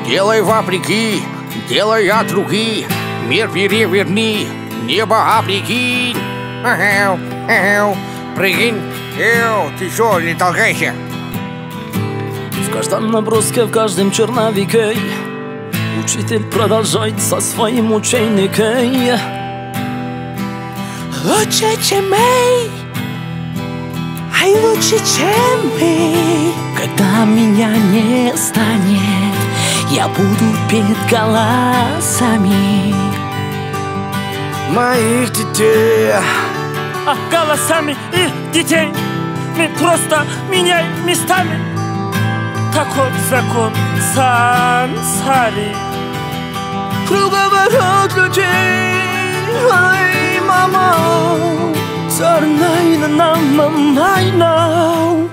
Делай вопреки, делай от руки, мир переверни, небо опрокинь. Прыгинь, ты что, не толкайся? В каждом наброске, в каждом черновике учитель продолжает со своим учеником. Лучше, чем мы, ай, лучше, чем мы. Когда меня не станет, я буду петь голосами моих детей. А голосами их детей мы просто меняем местами. Такой закон сансари. Круговорот людей, ай, мама, Зарнайна нам, мамайна.